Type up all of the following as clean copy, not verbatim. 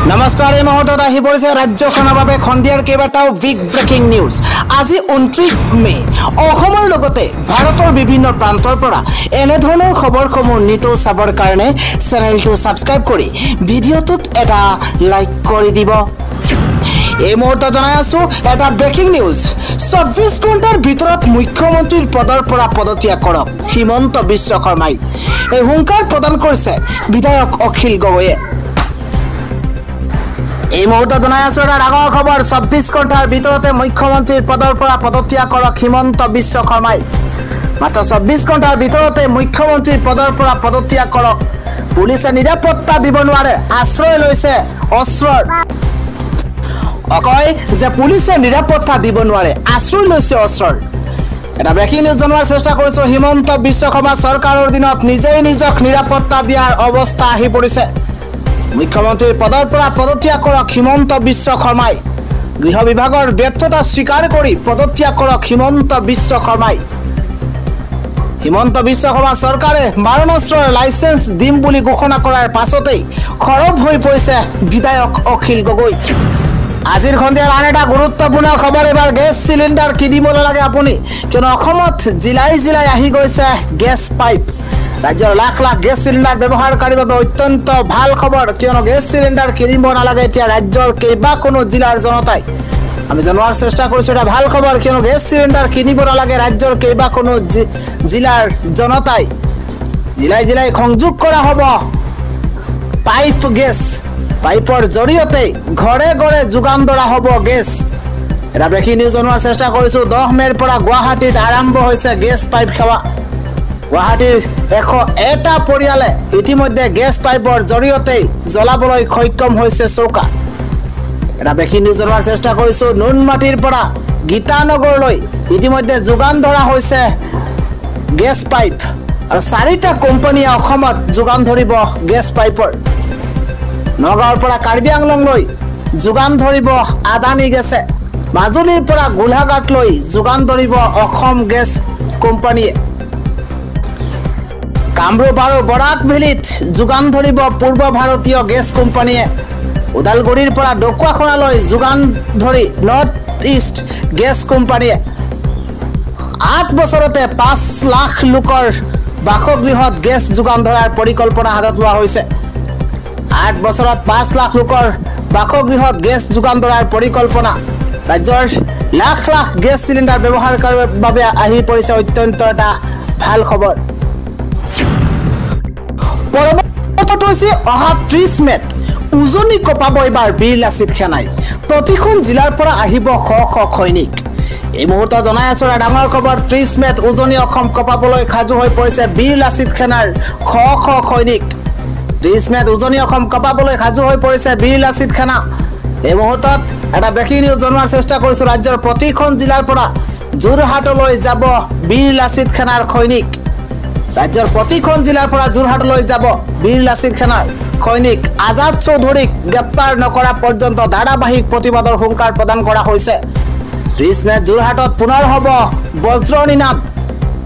নমস্কাৰ এই মুহূৰ্তত আহি পৰিছে ৰাজ্যখনৰ বাবে খন্দিয়াৰ কেইবাটাও বিগ ব্ৰেকিং নিউজ। আজি 29 মে অসমৰ লগতে ভাৰতৰ বিভিন্ন প্ৰান্তৰ পৰা এনে ধৰণৰ খবৰসমূহ নিতৌ চাবৰ কাৰণে চেনেলটো সাবস্ক্ৰাইব কৰি ভিডিঅ'টোত এটা লাইক কৰি দিব। এই মুহূৰ্তত জনাই আছো এটা ব্ৰেকিং নিউজ। 24 ঘণ্টাৰ ভিতৰত মুখ্যমন্ত্ৰীৰ পদৰ পৰা পদত্যাগ কৰক হিমন্ত বিশ্ব শৰ্মাই। এই হুংকাৰ প্ৰদান কৰিছে বিধায়ক অখিল গগৈয়ে। এই মুহূৰ্তত জনাই আছো এটা ডাঙৰ খবৰ। 24 ঘণ্টাৰ ভিতৰতে মুখ্যমন্ত্ৰীৰ পদৰ পৰা পদত্যাগ কৰক হিমন্ত বিশ্ব শৰ্মাই। মাত্ৰ 24 ঘণ্টাৰ ভিতৰতে মুখ্যমন্ত্ৰীৰ পদৰ পৰা পদত্যাগ কৰক। পুলিচে নিৰাপত্তা দিব নোৱাৰে, আশ্ৰয় লৈছে অস্ত্ৰৰ। অকয় যে পুলিচে নিৰাপত্তা দিব নোৱাৰে, আশ্ৰয় লৈছে অস্ত্ৰৰ। এটা ব্ৰেকিং নিউজ জনোৱাৰ চেষ্টা কৰিছো। হিমন্ত বিশ্ব শৰ্মা চৰকাৰৰ দিনত নিজেই নিজক নিৰাপত্তা দিয়াৰ অৱস্থা আহি পৰিছে। মুখ্যমন্ত্ৰীৰ পদৰ পৰা পদত্যাগ কৰক হিমন্ত বিশ্ব শৰ্মাই। গৃহ বিভাগৰ ব্যৰ্থতা স্বীকাৰ কৰি পদত্যাগ কৰক হিমন্ত বিশ্ব শৰ্মাই। হিমন্ত বিশ্ব শৰ্মা চৰকাৰে মাৰণাস্ত্ৰৰ লাইচেন্স দিম বুলি ঘোষণা কৰাৰ পাছতেই খৰব হৈ পৰিছে বিধায়ক অখিল গগৈ। আজিৰ সন্ধিয়াৰ আন এটা গুৰুত্বপূৰ্ণ খবৰ। এবাৰ গেছ চিলিণ্ডাৰ কিনিব নালাগে আপুনি, কিয়নো অসমত জিলাই জিলাই আহি গৈছে গেছ পাইপ। ৰাজ্যৰ লাখ লাখ গেছ চিলিণ্ডাৰ ব্যৱহাৰকাৰীৰ বাবে অত্যন্ত ভাল খবৰ, কিয়নো গেছ চিলিণ্ডাৰ কিনিব নালাগে এতিয়া ৰাজ্যৰ কেইবাখনো জিলাৰ জনতাই। আমি জনোৱাৰ চেষ্টা কৰিছো এটা ভাল খবৰ, কিয়নো গেছ চিলিণ্ডাৰ কিনিব নালাগে ৰাজ্যৰ কেইবাখনো জিলাৰ জনতাই। জিলাই জিলাই সংযোগ কৰা হ'ব পাইপ গেছ। পাইপৰ জৰিয়তে ঘৰে ঘৰে যোগান ধৰা হ'ব গেছ। এটা ব্ৰেকিং নিউজ জনোৱাৰ চেষ্টা কৰিছো। 10 মেৰ পৰা গুৱাহাটীত আৰম্ভ হৈছে গেছ পাইপ সেৱা। গুৱাহাটীৰ 101টা পৰিয়ালে ইতিমধ্যে গেছ পাইপৰ জৰিয়তে জ্বলাবলৈ সক্ষম হৈছে চৌকা। এটা ব্ৰেকিং নিউজ জনোৱাৰ চেষ্টা কৰিছো। নুনমাটিৰ পৰা গীতানগৰলৈ ইতিমধ্যে যোগান ধৰা হৈছে গেছ পাইপ, আৰু 4টা কোম্পানীয়ে অসমত যোগান ধৰিব গেছ পাইপৰ। নগাঁৱৰ পৰা কাৰ্বি আংলংলৈ যোগান ধৰিব আদানী গেছে। মাজুলীৰ পৰা গোলাঘাটলৈ যোগান ধৰিব অসম গেছ কোম্পানীয়ে। কামৰূপ আৰু বৰাক ভেলীত যোগান ধৰিব পূৰ্ব ভাৰতীয় গেছ কোম্পানীয়ে। ওদালগুৰিৰ পৰা ঢকুৱাখনালৈ যোগান ধৰি নৰ্থ ইষ্ট গেছ কোম্পানীয়ে। 8 বছৰতে 5 লাখ লোকৰ বাসগৃহত গেছ যোগান ধৰাৰ পৰিকল্পনা হাতত লোৱা হৈছে। 8 বছৰত 5 লাখ লোকৰ বাসগৃহত গেছ যোগান ধৰাৰ পৰিকল্পনা। ৰাজ্যৰ লাখ লাখ গেছ চিলিণ্ডাৰ ব্যৱহাৰকাৰীৰ বাবে আহি পৰিছে অত্যন্ত এটা ভাল খবৰ। পৰৱৰ্তী হৈছে অহা 30 মেত উজনি কপাব এইবাৰ বীৰ লাচিত সেনাই। প্ৰতিখন জিলাৰ পৰা আহিব শ শ সৈনিক। এই মুহূৰ্তত জনাই আছো এটা ডাঙৰ খবৰ। 30 মেত উজনি অসম কপাবলৈ সাজু হৈ পৰিছে বীৰ লাচিত সেনাৰ শ শ সৈনিক। 30 মেত উজনি অসম কপাবলৈ সাজু হৈ পৰিছে বীৰ লাচিত সেনা। এই মুহূৰ্তত এটা ব্ৰেকিং নিউজ জনোৱাৰ চেষ্টা কৰিছো। ৰাজ্যৰ প্ৰতিখন জিলাৰ পৰা যোৰহাটলৈ যাব বীৰ লাচিত সেনাৰ সৈনিক। ৰাজ্যৰ প্ৰতিখন জিলাৰ পৰা যোৰহাটলৈ যাব বীৰ লাচিত সেনাৰ সৈনিক। আজাদ চৌধুৰীক গ্ৰেপ্তাৰ নকৰা পৰ্যন্ত ধাৰাবাহিক প্ৰতিবাদৰ হুংকাৰ প্ৰদান কৰা হৈছে। 30 মেত যোৰহাটত পুনৰ হ'ব বজ্ৰ নিনাদ।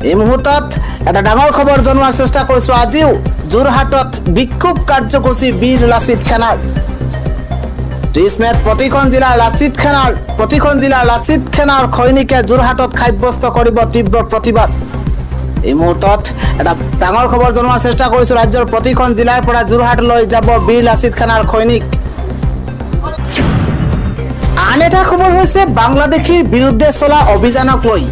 এই মুহূৰ্তত এটা ডাঙৰ খবৰ জনোৱাৰ চেষ্টা কৰিছো। আজিও যোৰহাটত বিক্ষোভ কাৰ্যসূচী বীৰ লাচিত সেনাৰ। 30 মেত প্ৰতিখন জিলাৰ লাচিত সেনাৰ সৈনিকে যোৰহাটত সাব্যস্ত কৰিব তীব্ৰ প্ৰতিবাদ। এই মুহূৰ্তত এটা ডাঙৰ খবৰ জনোৱাৰ চেষ্টা কৰিছো। ৰাজ্যৰ প্ৰতিখন জিলাৰ পৰা যোৰহাটলৈ যাব বীৰ লাচিত সেনাৰ সৈনিক। আন এটা খবৰ হৈছে বাংলাদেশীৰ বিৰুদ্ধে চলা অভিযানক লৈ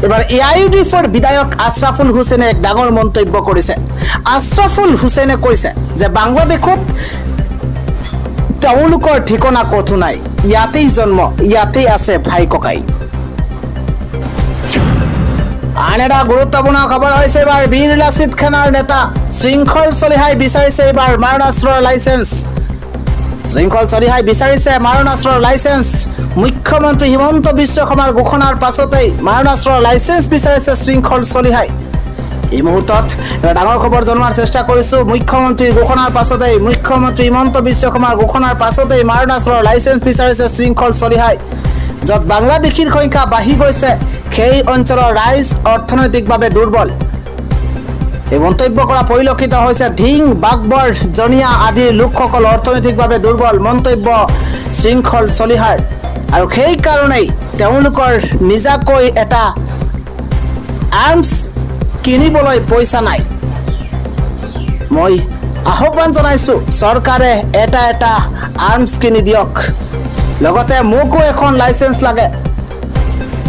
এবাৰ AIUDFৰ বিধায়ক আশ্ৰাফুল হুছেইনে এক ডাঙৰ মন্তব্য কৰিছে। আশ্ৰাফুল হুছেইনে কৈছে যে বাংলাদেশত তেওঁলোকৰ ঠিকনা কতো নাই, ইয়াতেই জন্ম, ইয়াতেই আছে ভাই ককাই। আন এটা গুৰুত্বপূৰ্ণ খবৰ হৈছে এবাৰ বীৰ লাচিত সেনাৰ নেতা শৃংখল চলিহাই বিচাৰিছে এইবাৰ মাৰণাস্ত্ৰৰ লাইচেন্স। শৃংখল চলিহাই বিচাৰিছে মাৰণাস্ত্ৰৰ লাইচেন্স। মুখ্যমন্ত্ৰী হিমন্ত বিশ্ব শৰ্মাৰ ঘোষণাৰ পাছতেই মাৰণাস্ত্ৰৰ লাইচেন্স বিচাৰিছে শৃংখল চলিহাই। এই মুহূৰ্তত এটা ডাঙৰ খবৰ জনোৱাৰ চেষ্টা কৰিছো। মুখ্যমন্ত্ৰীৰ ঘোষণাৰ পাছতেই মুখ্যমন্ত্ৰী হিমন্ত বিশ্ব শৰ্মাৰ ঘোষণাৰ পাছতেই মাৰণাস্ত্ৰৰ লাইচেন্স বিচাৰিছে শৃংখল চলিহাই। য'ত বাংলাদেশীৰ সংখ্যা বাঢ়ি গৈছে, সেই অঞ্চলৰ ৰাইজ অৰ্থনৈতিকভাৱে দুৰ্বল। এই মন্তব্য কৰা পৰিলক্ষিত হৈছে ধিং বাগবৰ জনিয়া আদিৰ লোকসকল অৰ্থনৈতিকভাৱে দুৰ্বল মন্তব্য শৃংখল চলিহাৰ আৰু সেই কাৰণেই তেওঁলোকৰ নিজাকৈ এটা আৰ্মছ কিনিবলৈ পইচা নাই মই আহ্বান জনাইছো চৰকাৰে এটা আৰ্মছ কিনি দিয়ক লগতে মোকো এখন লাইসেন্স লাগে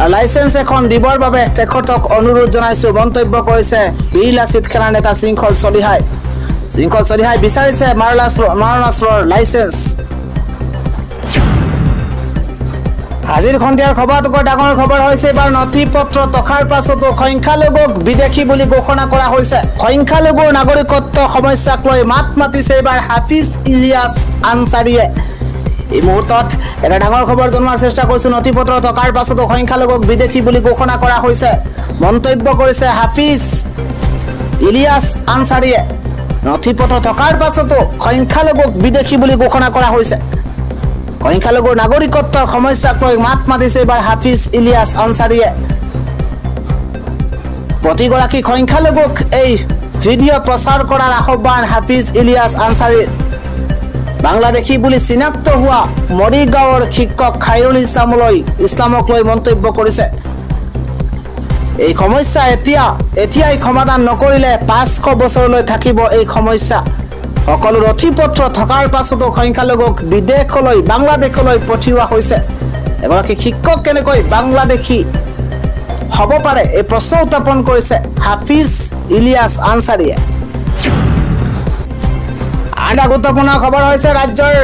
লাইসেন্স এখন দিবৰ বাবে তেখেতক অনুৰোধ জনাইছো মন্তব্য কৰিছে বীৰ লাচিত সেনাৰ নেতা শৃংখল চলিহাই বিচাৰিছে মাৰণাস্ত্ৰৰ লাইসেন্স আজিৰ খন্দিয়াৰ খবৰটোকৈ ডাঙৰ খবৰ হৈছে এবাৰ নথিপত্ৰ থকাৰ পাছতো সংখ্যালঘুক বিদেশী বুলি ঘোষণা কৰা হৈছে সংখ্যালঘুৰ নাগৰিকত্ব সমস্যাক লৈ মাত মাতিছে এবাৰ হাফিজ ইলিয়াছ আনসাৰীয়ে এই মুহূৰ্তত এটা ডাঙৰ খবৰ জনোৱাৰ চেষ্টা কৰিছো নথিপত্ৰ থকাৰ পাছতো সংখ্যালঘুক বিদেশী বুলি ঘোষণা কৰা হৈছে মন্তব্য কৰিছে হাফিজ ইলিয়াছ আনসাৰীয়ে নথিপত্ৰ থকাৰ পাছতো সংখ্যালঘুক বিদেশী বুলি ঘোষণা কৰা হৈছে সংখ্যালঘুৰ নাগৰিকত্বৰ সমস্যাক লৈ মাত মাতিছে এবাৰ হাফিজ ইলিয়াছ আনসাৰীয়ে প্ৰতিগৰাকী সংখ্যালঘুক এই ভিডিঅ' প্ৰচাৰ কৰাৰ আহ্বান হাফিজ ইলিয়াছ আনসাৰীৰ বাংলাদেশী বুলি চিনাক্ত হোৱা মৰিগাঁৱৰ শিক্ষক খাইৰুল ইছলামক লৈ মন্তব্য কৰিছে এই সমস্যা এতিয়াই সমাধান নকৰিলে 500 বছৰলৈ থাকিব এই সমস্যা সকলো নথিপত্ৰ থকাৰ পাছতো সংখ্যালঘুক বিদেশলৈ বাংলাদেশলৈ পঠিওৱা হৈছে এগৰাকী শিক্ষক কেনেকৈ বাংলাদেশী হ'ব পাৰে এই প্ৰশ্ন উত্থাপন কৰিছে হাফিজ ইলিয়াছ আনসাৰীয়ে আটা গুৰুত্বপূৰ্ণ খবৰ হৈছে ৰাজ্যৰ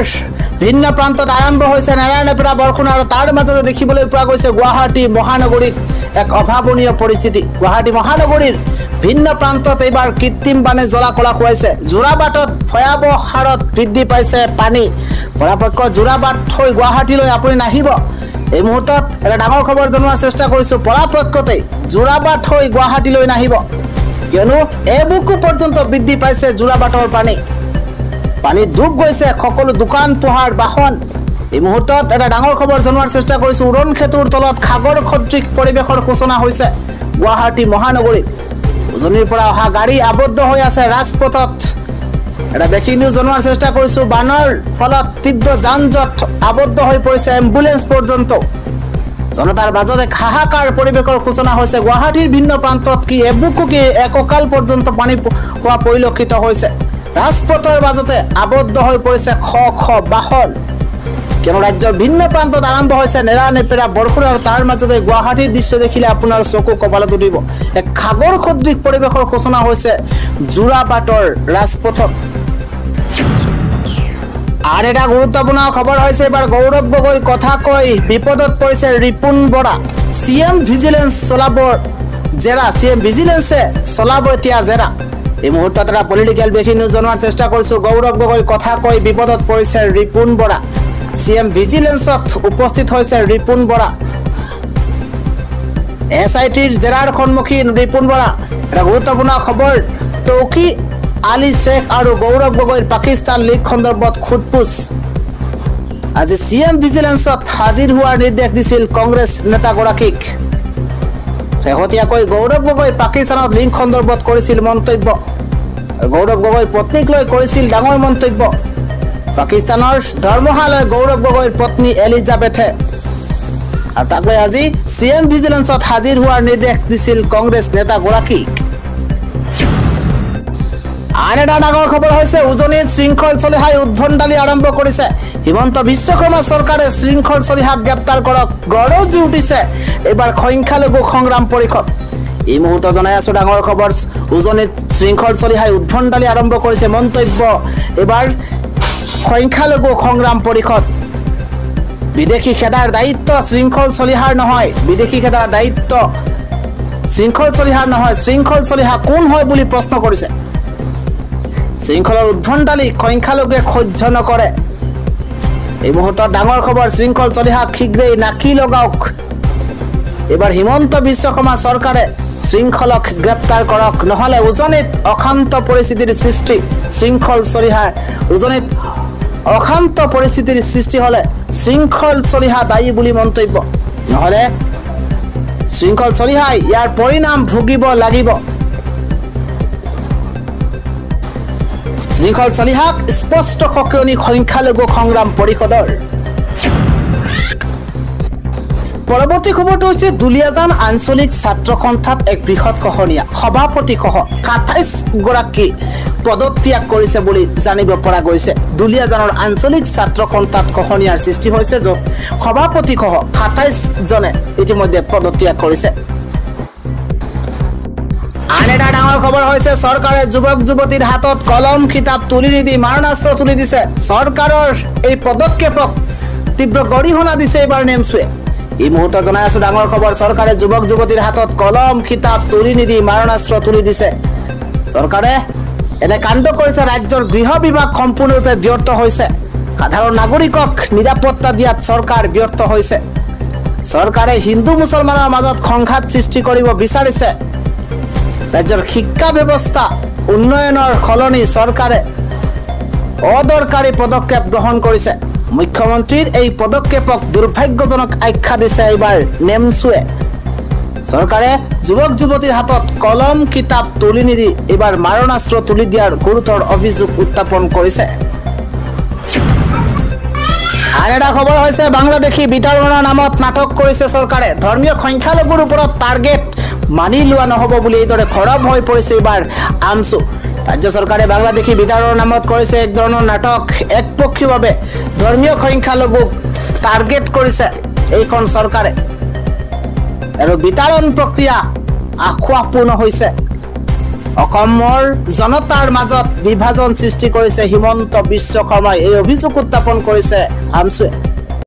ভিন্ন প্ৰান্তত আৰম্ভ হৈছে নাৰায়ণপেৰা বৰষুণ আৰু তাৰ মাজতে দেখিবলৈ পোৱা গৈছে গুৱাহাটী মহানগৰীত এক অভাৱনীয় পৰিস্থিতি গুৱাহাটী মহানগৰীৰ ভিন্ন প্ৰান্তত এইবাৰ কৃত্ৰিম বানে জলাকলা খুৱাইছে যোৰাবাটত ভয়াৱহ হাৰত বৃদ্ধি পাইছে পানী পৰাপক্ষত যোৰাবাট হৈ গুৱাহাটীলৈ আপুনি নাহিব এই মুহূৰ্তত এটা ডাঙৰ খবৰ জনোৱাৰ চেষ্টা কৰিছো পৰাপক্ষতে যোৰাবাট হৈ গুৱাহাটীলৈ নাহিব কিয়নো এবুকু পৰ্যন্ত বৃদ্ধি পাইছে যোৰাবাটৰ পানী ডুব গৈছে সকলো দোকান পোহাৰ বাহন এই মুহূৰ্তত এটা ডাঙৰ খবৰ জনোৱাৰ চেষ্টা কৰিছো উৰণ খেতুৰ তলত খাগৰ সদৃশ পৰিৱেশৰ সূচনা হৈছে গুৱাহাটী মহানগৰীত উজনিৰ পৰা অহা গাড়ী আবদ্ধ হৈ আছে ৰাজপথত এটা ব্ৰেকিং নিউজ জনোৱাৰ চেষ্টা কৰিছো বানৰ ফলত তীব্ৰ যান-জঁট আবদ্ধ হৈ পৰিছে এম্বুলেন্স পৰ্যন্ত জনতাৰ মাজতে হাহাকাৰ পৰিৱেশৰ সূচনা হৈছে গুৱাহাটীৰ ভিন্ন প্ৰান্তত কি এবুকু কি এককাল পৰ্যন্ত পানী হোৱা পৰিলক্ষিত হৈছে ৰাজপথৰ মাজতে আবদ্ধ হৈ পৰিছে খ বাহন কিয়নো ৰাজ্যৰ ভিন্ন প্ৰান্তত আৰম্ভ হৈছে নেৰানেপেৰা বৰষুণ আৰু তাৰ মাজতে গুৱাহাটীৰ দৃশ্য দেখিলে আপোনাৰ চকু কপালত উঠিব এক খাগৰ সদৃশ পৰিৱেশৰ সূচনা হৈছে যোৰাবাটৰ ৰাজপথত আৰ এটা গুৰুত্বপূৰ্ণ খবৰ হৈছে এবাৰ গৌৰৱ গগৈ কথা কৈ বিপদত পৰিছে ৰিপুন বৰা সিএম ভিজিলেন্স চলাব এতিয়া জেৰা এই মুহূৰ্তত এটা পলিটিক্যাল ব্ৰেকিং নিউজ জনোৱাৰ চেষ্টা কৰিছো গৌৰৱ গগৈ কথা কৈ বিপদত পৰিছে ৰিপুন বৰা সিএম ভিজিলেন্সত উপস্থিত হৈছে ৰিপুন বৰা এসআইটিৰ জেৰাৰ সন্মুখীন ৰিপুন বৰা এটা গুৰুত্বপূৰ্ণ খবৰ তৌকি আলী শেখ আৰু গৌৰৱ গগৈৰ পাকিস্তান লিগ সন্দৰ্ভত খুটপুছ আজি সিএম ভিজিলেন্সত হাজিৰ হোৱাৰ নিৰ্দেশ দিছিল কংগ্ৰেছ নেতাগৰাকীক শেহতীয়াকৈ গৌৰৱ গগৈ পাকিস্তানত লিগ সন্দৰ্ভত কৰিছিল মন্তব্য গৌৰৱ গগৈ পত্নীক লৈ কৰিছিল ডাঙৰ মন্তব্য পাকিস্তানৰ ধৰ্মশালাৰ গৌৰৱ গগৈৰ পত্নী এলিজাবেথে আৰু তাক লৈ আজি সিএম ভিজিলেন্সত হাজিৰ হোৱাৰ নিৰ্দেশ দিছিল কংগ্ৰেছ নেতাগৰাকীক আন এটা ডাঙৰ খবৰ হৈছে উজনিত শৃংখল চলিহাই উদ্ভণ্ডালি আৰম্ভ কৰিছে হিমন্ত বিশ্ব শৰ্মা চৰকাৰে শৃংখল চলিহাক গ্ৰেপ্তাৰ কৰক গড়ত উঠিছে এবাৰ সংখ্যালঘু সংগ্ৰাম পৰিষদ এই মুহূৰ্তত জনাই আছো ডাঙৰ খবৰ উজনিত শৃংখল চলিহাই উদ্ভণ্ডালি আৰম্ভ কৰিছে মন্তব্য এবাৰ সংখ্যালঘু সংগ্ৰাম পৰিষদ বিদেশী খেদাৰ দায়িত্ব শৃংখল চলিহাৰ নহয় বিদেশী খেদাৰ দায়িত্ব শৃংখল চলিহাৰ নহয় শৃংখল চলিহা কোন হয় বুলি প্ৰশ্ন কৰিছে শৃংখলৰ উদ্ভণ্ডালি সংখ্যালঘুৱে সহ্য নকৰে এই মুহূৰ্তত ডাঙৰ খবৰ শৃংখল চলিহাক শীঘ্ৰেই নাকি লগাওক এবাৰ হিমন্ত বিশ্ব শৰ্মা চৰকাৰে শৃংখলক গ্ৰেপ্তাৰ কৰক নহলে উজনিত অশান্ত পৰিস্থিতিৰ সৃষ্টি শৃংখল চলিহাৰ উজনিত অশান্ত পৰিস্থিতিৰ সৃষ্টি হলে শৃংখল চলিহা দায়ী বুলি মন্তব্য নহলে শৃংখল চলিহাই ইয়াৰ পৰিণাম ভুগিব লাগিব শৃংখল চলিহাক স্পষ্ট সক্ৰিয়নি সংখ্যালঘু সংগ্ৰাম পৰিষদৰ। পৰৱৰ্তী খবৰটো হৈছে দুলিয়াজান আঞ্চলিক ছাত্ৰ সন্থাত এক বৃহৎ খহনীয়া, সভাপতিসহ ২৭ গৰাকী পদত্যাগ কৰিছে বুলি জানিব পৰা গৈছে। দুলিয়াজানৰ আঞ্চলিক ছাত্ৰ সন্থাত খহনীয়াৰ সৃষ্টি হৈছে, য'ত সভাপতিসহ ২৭ জনে ইতিমধ্যে পদত্যাগ কৰিছে। আন এটা ডাঙৰ খবৰ হৈছে চৰকাৰে যুৱক যুৱতীৰ হাতত কলম কিতাপ তুলি নিদি মাৰণাস্ত্ৰ তুলি দিছে। চৰকাৰৰ এই পদক্ষেপক তীব্ৰ গৰিহণা দিছে এইবাৰ নেমচুৱে। এই মুহূৰ্তত জনাই আছো ডাঙৰ খবৰ, চৰকাৰে যুৱক যুৱতীৰ হাতত কলম কিতাপ তুলি নিদি মাৰণাস্ত্ৰ তুলি দিছে। চৰকাৰে এনে কাণ্ড কৰিছে, ৰাজ্যৰ গৃহ বিভাগ সম্পূৰ্ণৰূপে ব্যৰ্থ হৈছে। সাধাৰণ নাগৰিকক নিৰাপত্তা দিয়াত চৰকাৰ ব্যৰ্থ হৈছে। চৰকাৰে হিন্দু মুছলমানৰ মাজত সংঘাত সৃষ্টি কৰিব বিচাৰিছে। ৰাজ্যৰ শিক্ষা ব্যৱস্থা উন্নয়নৰ সলনি চৰকাৰে অদৰকাৰী পদক্ষেপ গ্ৰহণ কৰিছে। মুখ্যমন্ত্ৰীৰ এই পদক্ষেপক দুৰ্ভাগ্যজনক আখ্যা দিছে এইবাৰ নেমচুৱে। চৰকাৰে যুৱক যুৱতীৰ হাতত কলম কিতাপ তুলি নিদি এইবাৰ মাৰণাস্ত্ৰ তুলি দিয়াৰ গুৰুতৰ অভিযোগ উত্থাপন কৰিছে। আন এটা খবৰ হৈছে বাংলাদেশী বিতৰণৰ নামত নাটক কৰিছে চৰকাৰে। ধৰ্মীয় সংখ্যালঘুৰ ওপৰত টাৰ্গেট মানি লোৱা নহ'ব বুলি এইদৰে খৰব হৈ পৰিছে এইবাৰ আমচু। ৰাজ্য চৰকাৰে বাংলাদেশী বিতৰণৰ নামত কৰিছে এক ধৰণৰ নাটক। একপক্ষীয়ভাৱে ধৰ্মীয় সংখ্যালঘুক টাৰ্গেট কৰিছে এইখন চৰকাৰে, আৰু বিতৰণ প্ৰক্ৰিয়া আখুৱাপূৰ্ণ হৈছে। অসমৰ জনতাৰ মাজত বিভাজন সৃষ্টি কৰিছে হিমন্ত বিশ্ব শৰ্মাই, এই অভিযোগ উত্থাপন কৰিছে আমচুৱে।